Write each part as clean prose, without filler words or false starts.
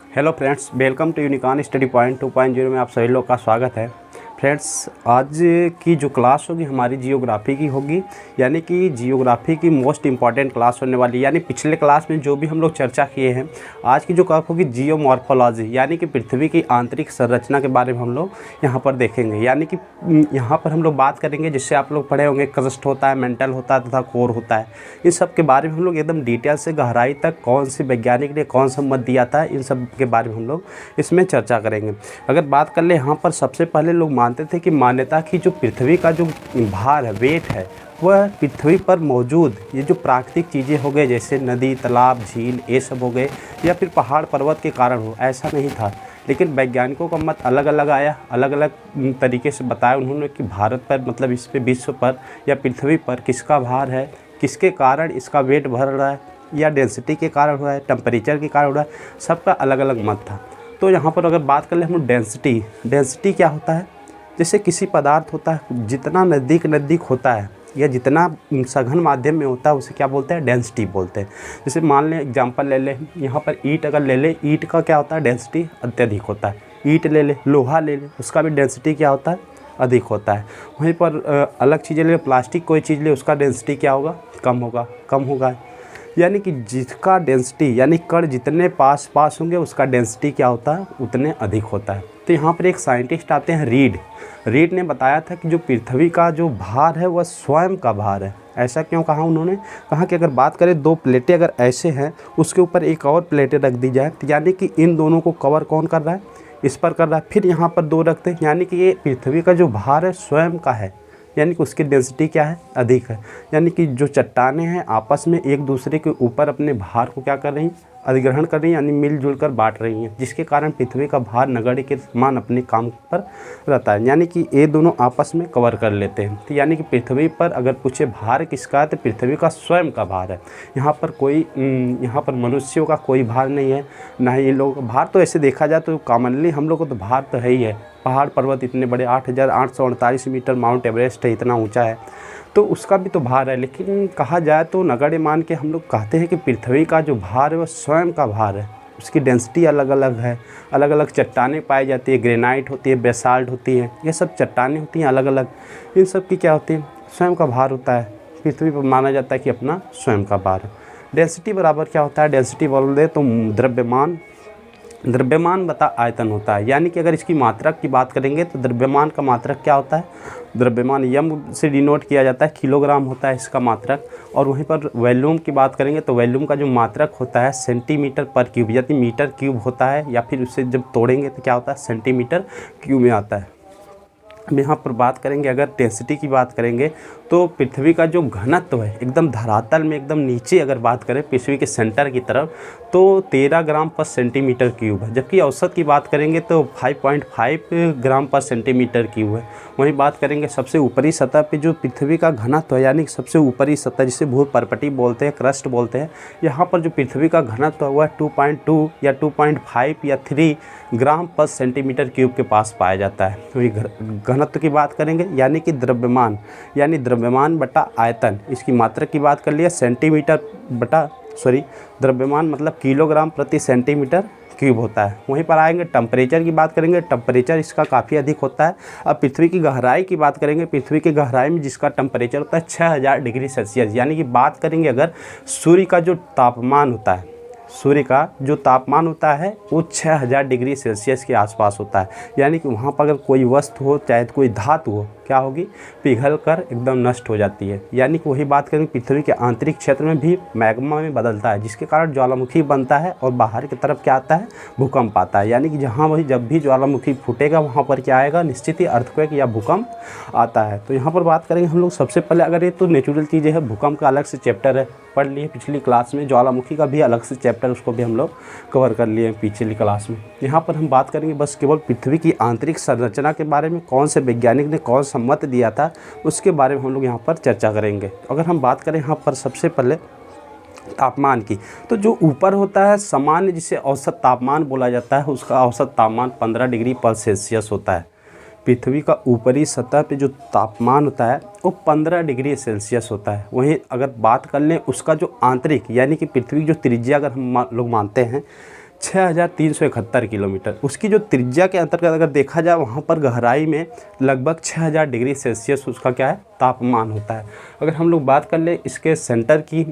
Hello friends, welcome to unicorn study point 2.0 में आप सभी लोग का स्वागत है। फ्रेंड्स, आज की जो क्लास होगी हमारी जियोग्राफी की होगी, यानी कि जियोग्राफी की मोस्ट इम्पॉर्टेंट क्लास होने वाली है। यानी पिछले क्लास में जो भी हम लोग चर्चा किए हैं, आज की जो क्लास होगी जियोमॉर्फोलॉजी, यानी कि पृथ्वी की आंतरिक संरचना के बारे में हम लोग यहाँ पर देखेंगे। यानी कि यहाँ पर हम लोग बात करेंगे, जिससे आप लोग पढ़े होंगे, क्रस्ट होता है, मेंटल होता है तथा कोर होता है। इन सब के बारे में हम लोग एकदम डिटेल से गहराई तक कौन सी वैज्ञानिक ने कौन सा मत दिया था, इन सब के बारे में हम लोग इसमें चर्चा करेंगे। अगर बात कर ले, यहाँ पर सबसे पहले लोग मानते थे कि मान्यता की जो पृथ्वी का जो भार है, वेट है, वह पृथ्वी पर मौजूद ये जो प्राकृतिक चीज़ें हो गए, जैसे नदी, तालाब, झील, ये सब हो गए, या फिर पहाड़ पर्वत के कारण हो, ऐसा नहीं था। लेकिन वैज्ञानिकों का मत अलग अलग आया, अलग अलग तरीके से बताया उन्होंने कि भारत पर, मतलब इस पे विश्व पर या पृथ्वी पर किसका भार है, किसके कारण इसका वेट बढ़ रहा है, या डेंसिटी के कारण हुआ है, टेम्परेचर के कारण हुआ है, सबका अलग अलग मत था। तो यहाँ पर अगर बात कर ले हम लोग डेंसिटी क्या होता है, जैसे किसी पदार्थ होता है जितना नज़दीक होता है या जितना सघन माध्यम में होता है, उसे क्या बोलते हैं, डेंसिटी बोलते हैं। जैसे मान लें, एग्जांपल ले लें, यहाँ पर ईंट अगर ले लें, ईंट का क्या होता है, डेंसिटी अत्यधिक होता है। ईंट ले लें, लोहा ले लें, उसका भी डेंसिटी क्या होता है, अधिक होता है। वहीं पर अलग चीज़ें ले, प्लास्टिक कोई चीज़ ले, उसका डेंसिटी क्या होगा, कम होगा। यानी कि जिसका डेंसिटी, यानी कण जितने पास होंगे, उसका डेंसिटी क्या होता है, उतने अधिक होता है। तो यहाँ पर एक साइंटिस्ट आते हैं, रीड ने बताया था कि जो पृथ्वी का जो भार है वह स्वयं का भार है। ऐसा क्यों कहा उन्होंने? कहा कि अगर बात करें, दो प्लेटें अगर ऐसे हैं, उसके ऊपर एक और प्लेटें रख दी जाए, तो यानी कि इन दोनों को कवर कौन कर रहा है, इस पर कर रहा है। फिर यहाँ पर दो रखते हैं, यानी कि ये पृथ्वी का जो भार है स्वयं का है, यानी कि उसकी डेंसिटी क्या है, अधिक है। यानी कि जो चट्टानें हैं आपस में एक दूसरे के ऊपर अपने भार को क्या कर रही हैं, अधिग्रहण कर रही हैं, यानी मिलजुल कर बांट रही हैं, जिसके कारण पृथ्वी का भार नगण्य के समान अपने काम पर रहता है। यानी कि ये दोनों आपस में कवर कर लेते हैं। तो यानी कि पृथ्वी पर अगर पूछे भार किसका है, तो पृथ्वी का स्वयं का भार है। यहाँ पर मनुष्यों का कोई भार नहीं है, ना ही इन लोगों का भार। तो ऐसे देखा जाए तो कॉमनली हम लोग को तो भार तो है ही है। पहाड़ पर्वत इतने बड़े, 8,848 मीटर माउंट एवरेस्ट है, इतना ऊंचा है, तो उसका भी तो भार है। लेकिन कहा जाए तो नगण्य मान के हम लोग कहते हैं कि पृथ्वी का जो भार है वह स्वयं का भार है। उसकी डेंसिटी अलग अलग है, अलग अलग चट्टानें पाई जाती है, ग्रेनाइट होती है, बेसाल्ट होती है, ये सब चट्टानें होती हैं अलग अलग। इन सब की क्या होती है, स्वयं का भार होता है। पृथ्वी पर माना जाता है कि अपना स्वयं का भार है। डेंसिटी बराबर क्या होता है, डेंसिटी बोल दे तो द्रव्यमान बता आयतन होता है। यानी कि अगर इसकी मात्रक की बात करेंगे तो द्रव्यमान का मात्रक क्या होता है, द्रव्यमान यम से डिनोट किया जाता है, किलोग्राम होता है इसका मात्रक। और वहीं पर वॉल्यूम की बात करेंगे तो वॉल्यूम का जो मात्रक होता है सेंटीमीटर पर क्यूब, यानी मीटर क्यूब होता है, या फिर उससे जब तोड़ेंगे तो क्या होता है, सेंटीमीटर क्यूब में आता है। हम यहाँ पर बात करेंगे, अगर डेंसिटी की बात करेंगे तो पृथ्वी का जो घनत्व है एकदम धरातल में, एकदम नीचे अगर बात करें पृथ्वी के सेंटर की तरफ, तो 13 ग्राम पर सेंटीमीटर क्यूब है। जबकि औसत की बात करेंगे तो 5.5 ग्राम पर सेंटीमीटर क्यूब है। वहीं बात करेंगे सबसे ऊपरी सतह पे जो पृथ्वी का घनत्व है, यानी सबसे ऊपरी सतह जिसे भूपर्पटी बोलते हैं, क्रस्ट बोलते हैं, यहाँ पर जो पृथ्वी का घनत्व है वह 2.2 या 2.5 या 3 ग्राम पर सेंटीमीटर क्यूब के पास पाया जाता है। तो ये घनत्व की बात करेंगे, यानी कि द्रव्यमान बटा आयतन, इसकी मात्रक की बात कर लिया, द्रव्यमान मतलब किलोग्राम प्रति सेंटीमीटर क्यूब होता है। वहीं पर आएंगे टेम्परेचर की बात करेंगे, टेम्परेचर इसका काफ़ी अधिक होता है। अब पृथ्वी की गहराई की बात करेंगे, पृथ्वी की गहराई में जिसका टेम्परेचर होता है 6000 डिग्री सेल्सियस। यानी कि बात करेंगे अगर सूर्य का जो तापमान होता है वो 6000 डिग्री सेल्सियस के आसपास होता है। यानी कि वहाँ पर अगर कोई वस्तु हो, चाहे कोई धातु हो, क्या होगी, पिघल कर एकदम नष्ट हो जाती है। यानी कि वही बात करेंगे, पृथ्वी के आंतरिक क्षेत्र में भी मैग्मा में बदलता है, जिसके कारण ज्वालामुखी बनता है और बाहर की तरफ क्या आता है, भूकंप आता है। यानी कि जब भी ज्वालामुखी फूटेगा वहाँ पर क्या आएगा, निश्चित ही अर्थक्वेक या भूकंप आता है। तो यहाँ पर बात करेंगे हम लोग सबसे पहले, अगर ये तो नेचुरल चीज़ें है, भूकंप का अलग से चैप्टर है, पढ़ लिए पिछली क्लास में, ज्वालामुखी का भी अलग से चैप्टर, उसको भी हम लोग कवर कर लिए पिछली क्लास में। यहाँ पर हम बात करेंगे बस केवल पृथ्वी की आंतरिक संरचना के बारे में, कौन से वैज्ञानिक ने कौन सा मत दिया था, उसके बारे में हम लोग यहाँ पर चर्चा करेंगे। अगर हम बात करें यहाँ पर सबसे पहले तापमान की, तो जो ऊपर होता है सामान्य, जिसे औसत तापमान बोला जाता है, उसका औसत तापमान 15 डिग्री पर सेल्सियस होता है। पृथ्वी का ऊपरी सतह पे जो तापमान होता है वो 15 डिग्री सेल्सियस होता है। वहीं अगर बात कर लें उसका जो आंतरिक, यानी कि पृथ्वी की जो त्रिज्या अगर हम लोग मानते हैं 6,371 किलोमीटर। उसकी जो त्रिज्या के अंतर्गत अगर देखा जाए वहाँ पर गहराई में लगभग 6,000 डिग्री सेल्सियस उसका क्या है तापमान होता है। अगर हम लोग बात कर ले इसके सेंटर की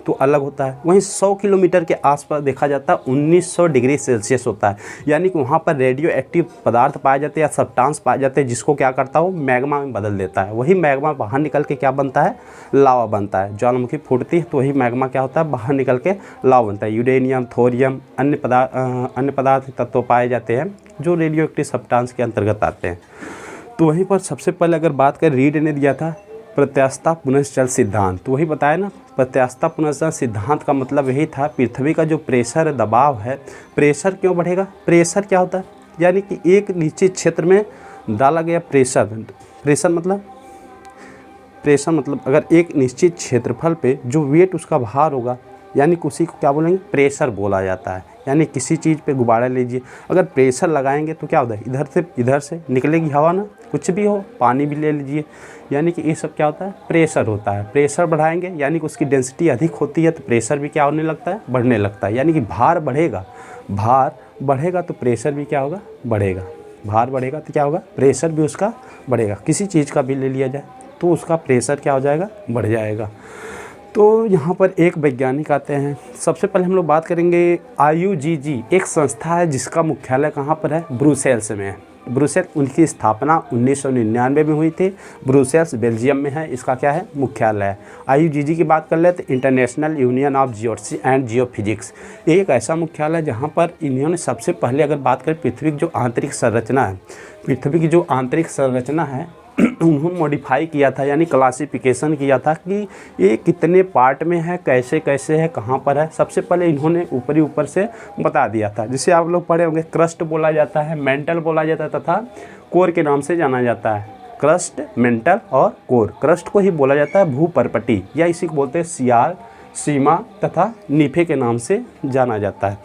तो अलग होता है। वहीं 100 किलोमीटर के आसपास देखा जाता है 1900 डिग्री सेल्सियस होता है, यानी कि वहाँ पर रेडियो एक्टिव पदार्थ पाए जाते हैं या सब्सटेंस पाए जाते हैं, जिसको क्या करता है वो मैग्मा में बदल देता है। वही मैग्मा बाहर निकल के क्या बनता है, लावा बनता है। ज्वालामुखी फूटती है तो वही मैग्मा क्या होता है, बाहर निकल के लावा बनता है। यूरेनियम, थोरियम, अन्य पदार्थ तत्व पाए जाते हैं जो रेडियो एक्टिव सब्सटेंस के अंतर्गत आते हैं। तो वहीं पर सबसे पहले अगर बात करें, रीड ने दिया था प्रत्यास्थता पुनश्चल सिद्धांत। तो वही बताया ना, प्रत्यास्थता पुनश्चल सिद्धांत का मतलब यही था, पृथ्वी का जो प्रेशर है, दबाव है, प्रेशर क्यों बढ़ेगा। प्रेशर क्या होता है, यानी कि एक निश्चित क्षेत्र में डाला गया प्रेशर मतलब अगर एक निश्चित क्षेत्रफल पे जो वेट उसका भार होगा, यानी कि उसी को क्या बोलेंगे, प्रेशर बोला जाता है। यानी किसी चीज़ पे गुब्बारा लीजिए, अगर प्रेशर लगाएंगे तो क्या होता है, इधर से निकलेगी हवा ना, कुछ भी हो, पानी भी ले लीजिए, यानी कि ये सब क्या होता है, प्रेशर होता है। प्रेशर बढ़ाएंगे यानी कि उसकी डेंसिटी अधिक होती है तो प्रेशर भी क्या होने लगता है, बढ़ने लगता है। यानी कि भार बढ़ेगा तो प्रेशर भी क्या होगा, बढ़ेगा। भार बढ़ेगा तो क्या होगा, प्रेशर भी उसका बढ़ेगा। किसी चीज़ का भी ले लिया जाए तो उसका प्रेशर क्या हो जाएगा, बढ़ जाएगा। तो यहाँ पर एक वैज्ञानिक आते हैं। सबसे पहले हम लोग बात करेंगे IUGG, एक संस्था है जिसका मुख्यालय कहाँ पर है, ब्रुसेल्स में है। ब्रुसेल्स, उनकी स्थापना 1999 में हुई थी। ब्रुसेल्स बेल्जियम में है, इसका क्या है, मुख्यालय है। IUGG की बात कर ले तो international union of geology and geophysics, एक ऐसा मुख्यालय जहाँ पर इन्होंने सबसे पहले अगर बात करें पृथ्वी की जो आंतरिक संरचना है, पृथ्वी की जो आंतरिक संरचना है उन्होंने मॉडिफाई किया था, यानी क्लासिफिकेशन किया था कि ये कितने पार्ट में है, कैसे कैसे है, कहाँ पर है। सबसे पहले इन्होंने ऊपर से बता दिया था, जिसे आप लोग पढ़े होंगे। क्रस्ट बोला जाता है, मेंटल बोला जाता है तथा कोर के नाम से जाना जाता है। क्रस्ट, मेंटल और कोर। क्रस्ट को ही बोला जाता है भूपर्पटी, या इसी को बोलते हैं सियाल, सीमा तथा नीफे के नाम से जाना जाता है।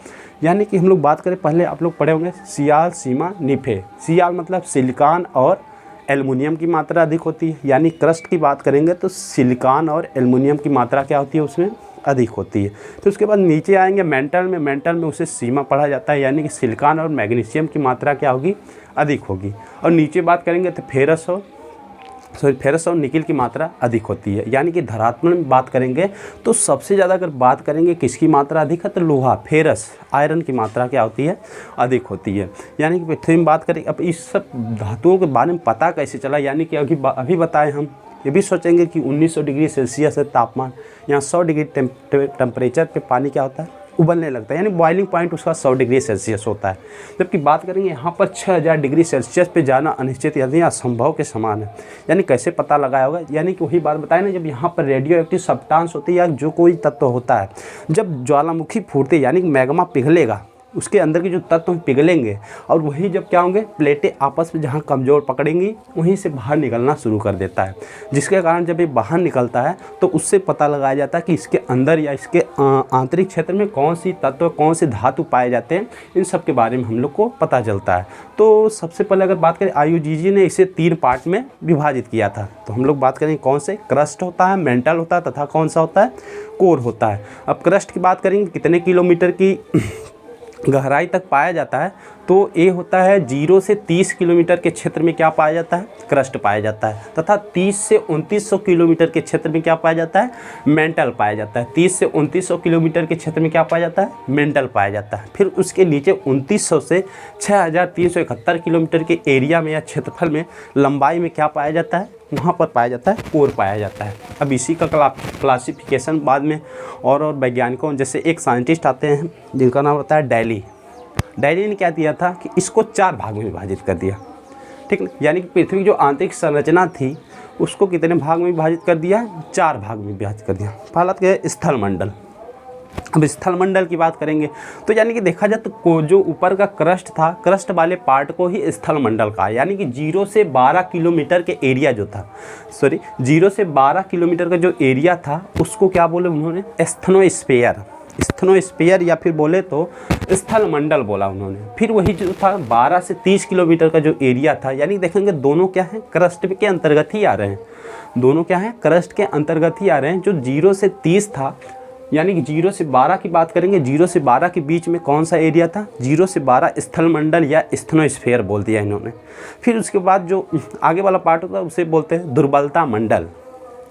यानी कि हम लोग बात करें, पहले आप लोग पढ़े होंगे सियाल, सीमा, नीफे। सियाल मतलब सिलिकॉन और एल्युमिनियम की मात्रा अधिक होती है, यानी क्रस्ट की बात करेंगे तो सिलिकॉन और एल्युमिनियम की मात्रा क्या होती है, उसमें अधिक होती है। तो उसके बाद नीचे आएंगे मेंटल में उसे सीमा पढ़ा जाता है, यानी कि सिलिकॉन और मैग्नीशियम की मात्रा क्या होगी, अधिक होगी। और नीचे बात करेंगे तो फेरस और निकिल की मात्रा अधिक होती है। यानी कि धरात्मक में बात करेंगे तो सबसे ज़्यादा अगर बात करेंगे किसकी मात्रा अधिक है तो लोहा, फेरस, आयरन की मात्रा क्या होती है, अधिक होती है। यानी कि पृथ्वी में बात करें, अब इस सब धातुओं के बारे में पता कैसे चला, यानी कि अभी बताएं। हम ये भी सोचेंगे कि 1900 डिग्री सेल्सियस है तापमान, यहाँ 100 डिग्री टेम्परेचर पे पानी क्या होता है, उबलने लगता है, यानी बॉइलिंग पॉइंट उसका 100 डिग्री सेल्सियस होता है। जबकि बात करेंगे यहाँ पर 6000 डिग्री सेल्सियस पे जाना अनिश्चित यानी असंभव के समान है। यानी कैसे पता लगाया होगा, यानी कि वही बात बताए ना, जब यहाँ पर रेडियो एक्टिव सब्सटेंस होती है या जो कोई तत्व होता है, जब ज्वालामुखी फूटती है यानी कि मैग्मा पिघलेगा, उसके अंदर के जो तत्व पिघलेंगे और वही जब क्या होंगे, प्लेटें आपस में जहाँ कमज़ोर पकड़ेंगी वहीं से बाहर निकलना शुरू कर देता है। जिसके कारण जब ये बाहर निकलता है तो उससे पता लगाया जाता है कि इसके अंदर या इसके आंतरिक क्षेत्र में कौन सी तत्व, कौन से धातु पाए जाते हैं, इन सब के बारे में हम लोग को पता चलता है। तो सबसे पहले अगर बात करें, IUGG ने इसे 3 पार्ट में विभाजित किया था। तो हम लोग बात करेंगे कौन से, क्रस्ट होता है, मेंटल होता है तथा कौन सा होता है, कोर होता है। अब क्रस्ट की बात करेंगे, कितने किलोमीटर की गहराई तक पाया जाता है, तो ये होता है 0 से 30 किलोमीटर के क्षेत्र में क्या पाया जाता है, क्रस्ट पाया जाता है। तथा 30 से 2900 किलोमीटर के क्षेत्र में क्या पाया जाता है, मेंटल पाया जाता है। 30 से 2900 किलोमीटर के क्षेत्र में क्या पाया जाता है, मेंटल पाया जाता है। फिर उसके नीचे 2900 से 6371 किलोमीटर के एरिया में या क्षेत्रफल में लंबाई में क्या पाया जाता है, वहाँ पर पाया जाता है, कोर पाया जाता है। अब इसी का क्लासिफिकेशन बाद में और वैज्ञानिकों, जैसे एक साइंटिस्ट आते हैं जिनका नाम होता है डैली ने क्या दिया था कि इसको 4 भाग में विभाजित कर दिया, ठीक है। यानी कि पृथ्वी की जो आंतरिक संरचना थी उसको कितने भाग में विभाजित कर दिया, 4 भाग में विभाजित कर दिया। पहला क्या है, स्थल मंडल। अब स्थल मंडल की बात करेंगे तो यानी कि देखा जाए तो जो ऊपर का क्रस्ट था, क्रस्ट वाले पार्ट को ही स्थल मंडल कहा। यानी कि 0 से 12 किलोमीटर के एरिया जो था, 0 से 12 किलोमीटर का जो एरिया था उसको क्या बोले उन्होंने, स्थेनोस्फीयर या फिर बोले तो स्थल मंडल बोला उन्होंने। फिर वही जो था 12 से 30 किलोमीटर का जो एरिया था, यानी देखेंगे दोनों क्या है, क्रस्ट के अंतर्गत ही आ रहे हैं, दोनों क्या है, क्रस्ट के अंतर्गत ही आ रहे हैं। जो 0 से 30 था यानी कि 0 से 12 की बात करेंगे, 0 से 12 के बीच में कौन सा एरिया था, 0 से 12 स्थल मंडल या स्थनोस्फीयर बोल दिया इन्होंने। फिर उसके बाद जो आगे वाला पार्ट होता है उसे बोलते हैं दुर्बलता मंडल।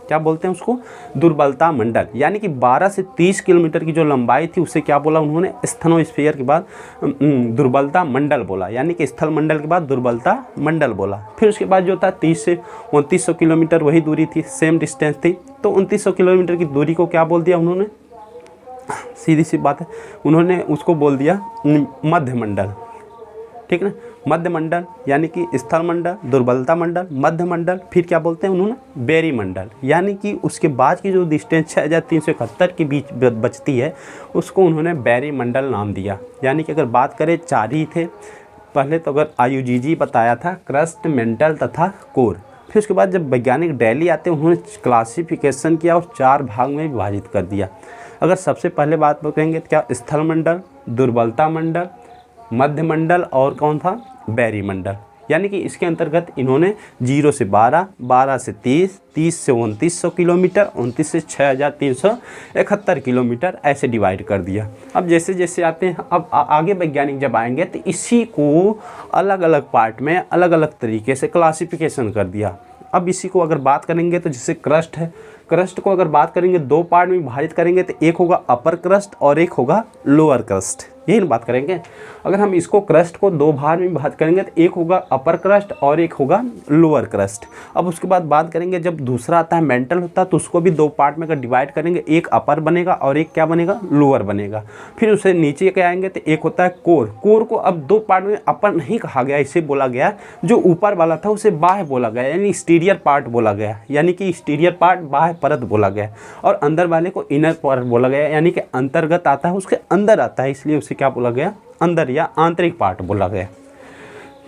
क्या बोलते हैं उसको, दुर्बलता मंडल। यानी कि 12 से 30 किलोमीटर की जो लंबाई थी उसे क्या बोला उन्होंने, स्थनोस्फीयर के बाद दुर्बलता मंडल बोला, यानी कि स्थल मंडल के बाद दुर्बलता मंडल बोला। फिर उसके बाद जो था 30 से 2900 किलोमीटर वही दूरी थी, सेम डिस्टेंस थी, तो 2900 किलोमीटर की दूरी को क्या बोल दिया उन्होंने, सीधी सी बात है, उन्होंने उसको बोल दिया मध्य मंडल। ठीक है ना, मध्य मंडल यानी कि स्थल मंडल, दुर्बलता मंडल, मध्य मंडल, फिर क्या बोलते हैं उन्होंने, बेरी मंडल। यानी कि उसके बाद की जो डिस्टेंस 6371 के बीच बचती है उसको उन्होंने बेरी मंडल नाम दिया। यानी कि अगर बात करें 4 ही थे पहले, तो अगर IUGG बताया था क्रस्ट, मेंटल तथा कोर। फिर उसके बाद जब वैज्ञानिक डेली आते हैं उन्होंने क्लासिफिकेशन किया और 4 भाग में विभाजित कर दिया। अगर सबसे पहले बात करेंगे तो क्या, स्थल मंडल, दुर्बलता मंडल, मध्य मंडल और कौन था, बेरी मंडल। यानी कि इसके अंतर्गत इन्होंने 0 से 12, 12 से 30, 30 से 2900 किलोमीटर, 29 से 6371 किलोमीटर ऐसे डिवाइड कर दिया। अब जैसे जैसे आते हैं, अब आगे वैज्ञानिक जब आएंगे तो इसी को अलग अलग पार्ट में अलग अलग तरीके से क्लासिफिकेशन कर दिया। अब इसी को अगर बात करेंगे तो जैसे क्रस्ट है, क्रस्ट को अगर बात करेंगे 2 पार्ट में विभाजित करेंगे, तो एक होगा अपर क्रस्ट और एक होगा लोअर क्रस्ट, यही ना बात करेंगे। अगर हम इसको क्रस्ट को 2 भाग में विभाजित करेंगे तो एक होगा अपर क्रस्ट और एक होगा लोअर क्रस्ट। अब उसके बाद बात करेंगे जब दूसरा आता है मेंटल होता है, तो उसको भी 2 पार्ट में अगर डिवाइड करेंगे, एक अपर बनेगा और एक क्या बनेगा, लोअर बनेगा। फिर उसे नीचे के आएंगे तो एक होता है कोर। कोर को अब 2 पार्ट में अपर नहीं कहा गया, इसे बोला गया जो ऊपर वाला था उसे बाह्य बोला गया, यानी एक्सटीरियर पार्ट बोला गया, यानी कि एक्सटीरियर पार्ट बाह्य परत बोला गया, और अंदर वाले को इनर पार्ट बोला गया, यानी कि अंतर्गत आता है, उसके अंदर आता है, इसलिए उसे क्या बोला गया, अंदर या आंतरिक पार्ट बोला गया।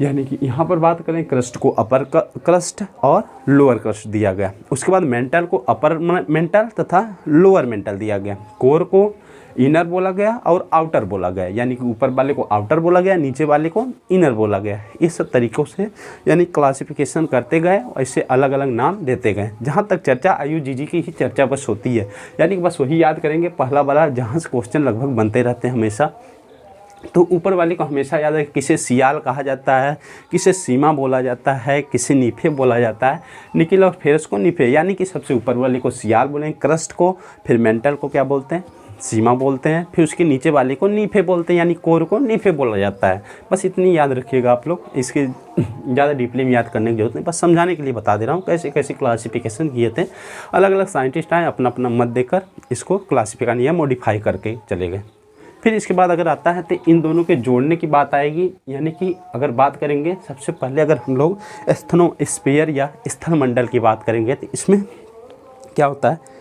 यानी कि यहाँ पर बात करें क्रस्ट को अपर क्रस्ट और लोअर क्रस्ट दिया गया। उसके बाद मेंटल को अपर मेंटल तथा लोअर मेंटल दिया गया। कोर को इनर बोला गया और आउटर बोला गया, यानी कि ऊपर वाले को आउटर बोला गया, नीचे वाले को इनर बोला गया। इस तरीक़ों से यानी क्लासिफिकेशन करते गए, ऐसे अलग अलग नाम देते गए। जहाँ तक चर्चा IUGG की ही चर्चा बस होती है, यानी कि बस वही याद करेंगे पहला वाला, जहाँ से क्वेश्चन लगभग बनते रहते हैं हमेशा। तो ऊपर वाले को हमेशा याद है, किसे सियाल कहा जाता है, किसे सीमा बोला जाता है, किसे नीफे बोला जाता है। निकिल और फेरस को नीफे, यानी कि सबसे ऊपर वाले को सियाल बोलेंगे, क्रस्ट को, फिर मेंटल को क्या बोलते हैं, सीमा बोलते हैं, फिर उसके नीचे वाले को नीफे बोलते हैं, यानी कोर को नीफे बोला जाता है। बस इतनी याद रखिएगा आप लोग, इसके ज़्यादा डीपली में याद करने की जरूरत नहीं, बस समझाने के लिए बता दे रहा हूँ कैसे कैसे क्लासिफिकेशन किए थे। अलग अलग साइंटिस्ट आए, अपना अपना मत देकर इसको क्लासिफिकेशन या मॉडिफाई करके चले गए। फिर इसके बाद अगर आता है तो इन दोनों के जोड़ने की बात आएगी। यानी कि अगर बात करेंगे सबसे पहले, अगर हम लोग स्थनोस्फीयर या स्थल मंडल की बात करेंगे, तो इसमें क्या होता है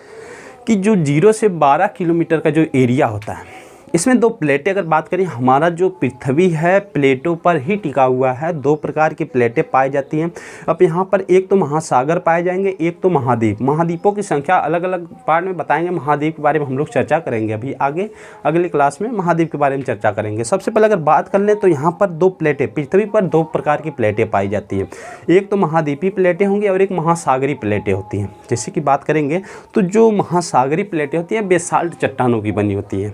कि जो 0 से 12 किलोमीटर का जो एरिया होता है, इसमें 2 प्लेटें अगर बात करें, हमारा जो पृथ्वी है प्लेटों पर ही टिका हुआ है। 2 प्रकार की प्लेटें पाई जाती हैं। अब यहाँ पर एक तो महासागर पाए जाएंगे, एक तो महाद्वीप। महाद्वीपों की संख्या अलग अलग पार्ट में बताएंगे, महाद्वीप के बारे में हम लोग चर्चा करेंगे अभी आगे, अगली क्लास में महाद्वीप के बारे में चर्चा करेंगे। सबसे पहले अगर बात कर लें तो यहाँ पर 2 प्लेटें, पृथ्वी पर 2 प्रकार की प्लेटें पाई जाती हैं। एक तो महाद्वीपीय प्लेटें होंगी और एक महासागरीय प्लेटें होती हैं। जैसे कि बात करेंगे तो जो महासागरीय प्लेटें होती हैं बेसाल्ट चट्टानों की बनी होती हैं,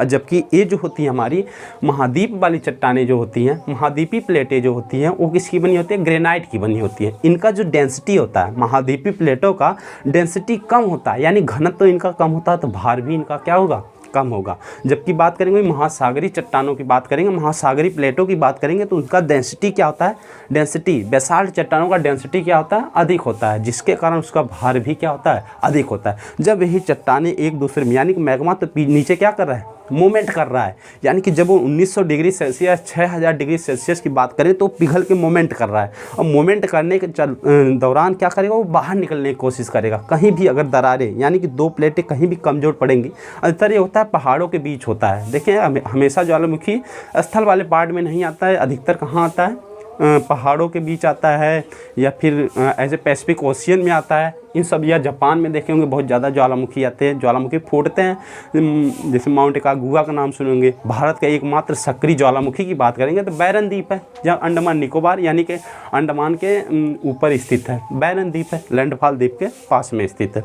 जबकि ये जो होती है हमारी महाद्वीप वाली चट्टानें जो होती हैं, महाद्वीपीय प्लेटें जो होती हैं, वो किसकी बनी होती है, ग्रेनाइट की बनी होती है। इनका जो डेंसिटी होता है, महाद्वीपीय प्लेटों का डेंसिटी कम होता है, यानी घनत्व तो इनका कम होता है, तो भार भी इनका क्या होगा, कम होगा। जबकि बात करेंगे महासागरीय चट्टानों की बात करेंगे, महासागरीय प्लेटों की बात करेंगे, तो उनका डेंसिटी क्या होता है, डेंसिटी बेसाल्ट चट्टानों का डेंसिटी क्या होता है, अधिक होता है, जिसके कारण उसका भार भी क्या होता है, अधिक होता है। जब यही चट्टानें एक दूसरे में, यानी कि मैग्मा तो नीचे क्या कर रहा है, मूवमेंट कर रहा है, यानी कि जब वो 1900 डिग्री सेल्सियस 6000 डिग्री सेल्सियस की बात करें तो पिघल के मूवमेंट कर रहा है, और मूवमेंट करने के दौरान क्या करेगा, वो बाहर निकलने की कोशिश करेगा। कहीं भी अगर दरारें, यानी कि 2 प्लेटें कहीं भी कमज़ोर पड़ेंगी, अधिकतर ये होता है पहाड़ों के बीच होता है। देखिए हमेशा ज्वालामुखी स्थल वाले पार्ट में नहीं आता है, अधिकतर कहाँ आता है, पहाड़ों के बीच आता है, या फिर ऐसे पैसिफिक ओशियन में आता है, इन सब, या जापान में देखे होंगे बहुत ज़्यादा ज्वालामुखी आते हैं, ज्वालामुखी फूटते हैं, जैसे माउंट कागुआ का नाम सुनेंगे। भारत का एकमात्र सक्रिय ज्वालामुखी की बात करेंगे तो बैरन द्वीप है, जहाँ अंडमान निकोबार यानी कि अंडमान के ऊपर स्थित है। बैरन द्वीप है, लैंडफॉल द्वीप के पास में स्थित है।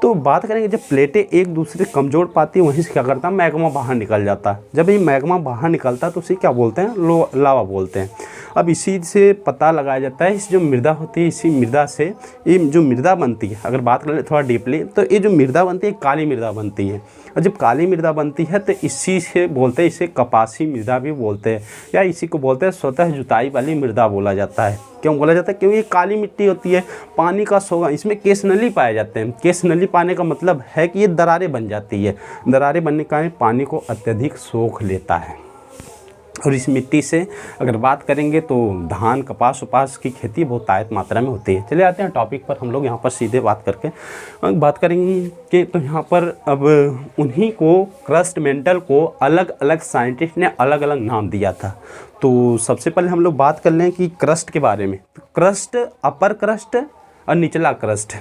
तो बात करेंगे जब प्लेटें एक दूसरे कम जोड़ पाती है, वहीं से क्या करता है, मैग्मा बाहर निकल जाता है। जब ये मैग्मा बाहर निकलता है तो उसे क्या बोलते हैं, लावा बोलते हैं। अब इसी से पता लगाया जाता है, इस जो मृदा होती है, इसी मृदा से ये जो मृदा बनती है, अगर बात करें थोड़ा डीपली, तो ये जो मृदा बनती है काली मृदा बनती है। और जब काली मृदा बनती है तो इसी से बोलते हैं, इसे कपासी मृदा भी बोलते हैं, या इसी को बोलते हैं स्वतः जुताई वाली मृदा बोला जाता है। क्यों बोला जाता है, क्योंकि ये काली मिट्टी होती है, पानी का सोगा, इसमें केस नली पाए जाते हैं। केस नली पाने का मतलब है कि ये दरारें बन जाती है, दरारें बनने के कारण पानी को अत्यधिक सोख लेता है। और इस मिट्टी से अगर बात करेंगे तो धान, कपास उपास की खेती बहुत आयत मात्रा में होती है। चले आते हैं टॉपिक पर, हम लोग यहाँ पर सीधे बात करके बात करेंगे कि तो यहाँ पर अब उन्हीं को क्रस्ट मेंटल को अलग अलग साइंटिस्ट ने अलग अलग नाम दिया था। तो सबसे पहले हम लोग बात कर लें कि क्रस्ट के बारे में। तो क्रस्ट, अपर क्रस्ट और निचला क्रस्ट,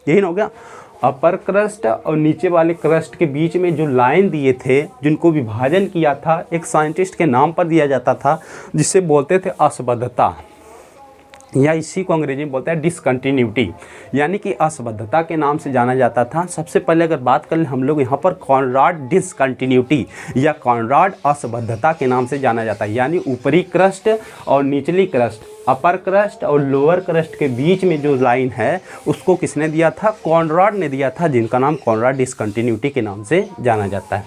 यही ना हो गया। अपर क्रस्ट और नीचे वाले क्रस्ट के बीच में जो लाइन दिए थे, जिनको विभाजन किया था, एक साइंटिस्ट के नाम पर दिया जाता था, जिसे बोलते थे असंबद्धता, या इसी को अंग्रेजी में बोलते हैं डिसकंटिन्यूटी, यानी कि असंबद्धता के नाम से जाना जाता था। सबसे पहले अगर बात करें हम लोग यहाँ पर, कॉनराड डिसकंटिन्यूटी या कॉनराड असंबद्धता के नाम से जाना जाता है। यानी ऊपरी क्रस्ट और निचली क्रस्ट, अपर क्रस्ट और लोअर क्रस्ट के बीच में जो लाइन है, उसको किसने दिया था, कॉनराड ने दिया था, जिनका नाम कॉनराड डिसकंटिन्यूटी के नाम से जाना जाता है।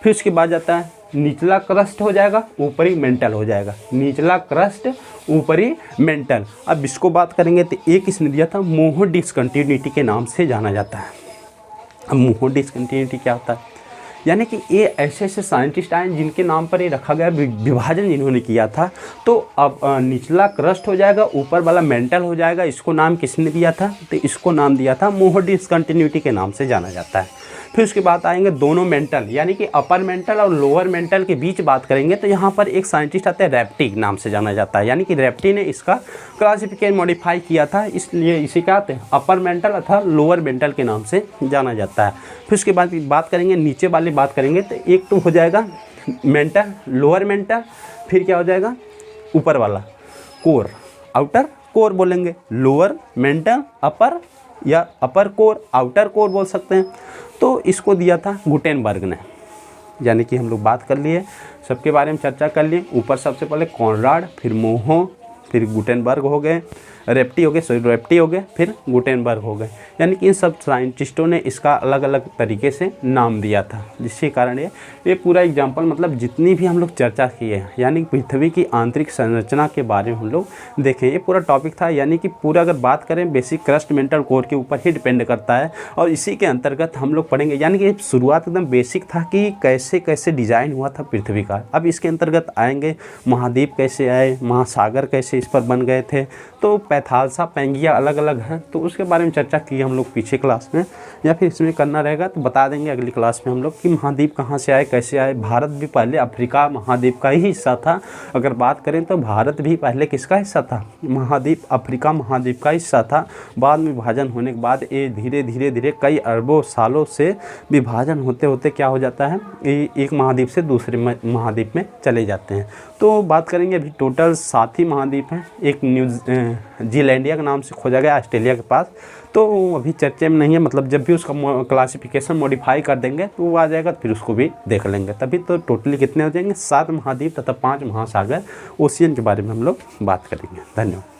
फिर उसके बाद जाता है निचला क्रस्ट हो जाएगा, ऊपरी मेंटल हो जाएगा। निचला क्रस्ट, ऊपरी मेंटल। अब इसको बात करेंगे तो एक किसने दिया था, मोह डिसकंटिन्यूटी के नाम से जाना जाता है। अब मोह डिसकंटिन्यूटी क्या होता है, यानी कि ये ऐसे ऐसे साइंटिस्ट आए जिनके नाम पर ये रखा गया, विभाजन जिन्होंने किया था। तो अब निचला क्रस्ट हो जाएगा, ऊपर वाला मेंटल हो जाएगा। इसको नाम किसने दिया था, तो इसको नाम दिया था मोह डिसकंटिन्यूटी के नाम से जाना जाता है। फिर उसके बाद आएंगे दोनों मेंटल, यानी कि अपर मेंटल और लोअर मेंटल के बीच बात करेंगे तो यहाँ पर एक साइंटिस्ट आता है, रेप्टी नाम से जाना जाता है। यानी कि रेप्टी ने इसका क्लासिफिकेशन मॉडिफाई किया था, इसलिए इसे क्या आते हैं, अपर मेंटल अथवा लोअर मेंटल के नाम से जाना जाता है। फिर उसके बाद बात करेंगे नीचे वाली बात करेंगे तो एक तो हो जाएगा मेंटल, लोअर मेंटल, फिर क्या हो जाएगा ऊपर वाला कोर, आउटर कोर बोलेंगे। लोअर मेंटल, अपर या अपर कोर, आउटर कोर बोल सकते हैं। तो इसको दिया था गुटेनबर्ग ने। यानी कि हम लोग बात कर लिए, सबके बारे में चर्चा कर लिए। ऊपर सबसे पहले कॉनराड, फिर मोहो, फिर गुटेनबर्ग हो गए, रेप्टी हो गए, फिर गुटेनबर्ग हो गए। यानी कि इन सब साइंटिस्टों ने इसका अलग अलग तरीके से नाम दिया था, जिसके कारण ये पूरा एग्जाम्पल, मतलब जितनी भी हम लोग चर्चा किए हैं, यानी पृथ्वी की आंतरिक संरचना के बारे में हम लोग देखें, ये पूरा टॉपिक था। यानी कि पूरा अगर बात करें बेसिक क्रस्ट मेंटल कोर के ऊपर ही डिपेंड करता है, और इसी के अंतर्गत हम लोग पढ़ेंगे। यानी कि शुरुआत एकदम बेसिक था कि कैसे कैसे डिज़ाइन हुआ था पृथ्वी का। अब इसके अंतर्गत आएंगे महाद्वीप कैसे आए, महासागर कैसे इस पर बन गए थे, तो पैथालसा, पैंगिया अलग अलग हैं, तो उसके बारे में चर्चा की हम लोग पीछे क्लास में, या फिर इसमें करना रहेगा तो बता देंगे अगली क्लास में हम लोग कि महाद्वीप कहाँ से आए, कैसे आए। भारत भी पहले अफ्रीका महाद्वीप का ही हिस्सा था। अगर बात करें तो भारत भी पहले किसका हिस्सा था, महाद्वीप, अफ्रीका महाद्वीप का हिस्सा था। बाद में विभाजन होने के बाद ये धीरे धीरे कई अरबों सालों से विभाजन होते होते क्या हो जाता है, एक महाद्वीप से दूसरे महाद्वीप में चले जाते हैं। तो बात करेंगे अभी टोटल 7 ही महाद्वीप हैं। एक न्यूजीलैंडिया के नाम से खोजा गया ऑस्ट्रेलिया के पास, तो अभी चर्चे में नहीं है। मतलब जब भी उसका क्लासिफिकेशन मॉडिफाई कर देंगे तो वो आ जाएगा, फिर उसको भी देख लेंगे। तभी तो टोटली कितने हो जाएंगे, 7 महाद्वीप तथा 5 महासागर, ओशियन के बारे में हम लोग बात करेंगे। धन्यवाद।